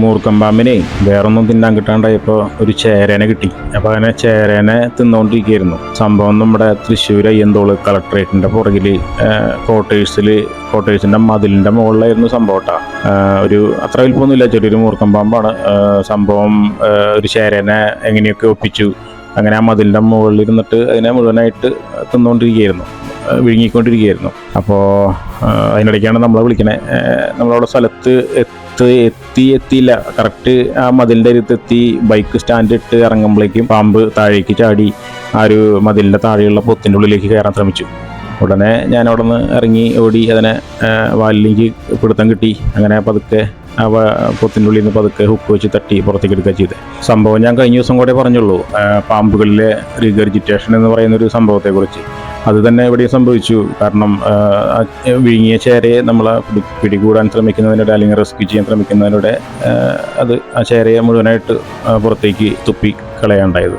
മൂർക്കം പാമ്പിനെ വേറൊന്നും തിന്നാൻ കിട്ടാണ്ടായപ്പോൾ ഒരു ചേരേനെ കിട്ടി. അപ്പോൾ അങ്ങനെ ചേരേനെ തിന്നുകൊണ്ടിരിക്കുകയായിരുന്നു. സംഭവം നമ്മുടെ തൃശ്ശൂർ അയ്യന്തോള് കളക്ട്രേറ്റിൻ്റെ പുറകിൽ ക്വാർട്ടേഴ്സിൻ്റെ മതിലിൻ്റെ മുകളിലായിരുന്നു സംഭവം കേട്ടോ. ഒരു അത്ര വലിപ്പമൊന്നുമില്ല, ചെറിയൊരു മൂർക്കം പാമ്പാണ്. സംഭവം ഒരു ചേരേനെ എങ്ങനെയൊക്കെ ഒപ്പിച്ചു. അങ്ങനെ ആ മതിലിൻ്റെ മുകളിൽ ഇരുന്നിട്ട് അതിനെ മുഴുവനായിട്ട് തിന്നുകൊണ്ടിരിക്കുകയായിരുന്നു, വിഴുങ്ങിക്കൊണ്ടിരിക്കുകയായിരുന്നു. അപ്പോൾ അതിനിടയ്ക്കാണ് നമ്മളെ വിളിക്കണേ. നമ്മളവിടെ സ്ഥലത്ത് എത്തിയില്ല. കറക്റ്റ് ആ മതിലിൻ്റെ അടുത്തെത്തി ബൈക്ക് സ്റ്റാൻഡ് ഇട്ട് ഇറങ്ങുമ്പോഴേക്കും പാമ്പ് താഴേക്ക് ചാടി ആ ഒരു മതിലിൻ്റെ താഴെയുള്ള പൊത്തിൻ്റെ ഉള്ളിലേക്ക് കയറാൻ ശ്രമിച്ചു. ഉടനെ ഞാൻ അവിടെ നിന്ന് ഇറങ്ങി ഓടി അതിനെ വാലിലേക്ക് പിടുത്തം കിട്ടി. അങ്ങനെ പതുക്കെ ആ പൊത്തിൻ്റെ ഉള്ളിൽ നിന്ന് പതുക്കെ ഹുക്ക് വെച്ച് തട്ടി പുറത്തേക്ക് എടുക്കുക ചെയ്തത്. സംഭവം ഞാൻ കഴിഞ്ഞ ദിവസം കൂടെ പറഞ്ഞുള്ളൂ, പാമ്പുകളിലെ റിഗർജിറ്റേഷൻ എന്ന് പറയുന്നൊരു സംഭവത്തെക്കുറിച്ച്. അത് തന്നെ ഇവിടെ സംഭവിച്ചു. കാരണം വിഴുങ്ങിയ ചേരയെ നമ്മൾ പിടികൂടാൻ ശ്രമിക്കുന്നതിനിടെ അല്ലെങ്കിൽ റെസ്ക്യൂ ചെയ്യാൻ ശ്രമിക്കുന്നതിനിടെ അത് ആ ചേരയെ മുഴുവനായിട്ട് പുറത്തേക്ക് തുപ്പി കളയാണ്ടായത്.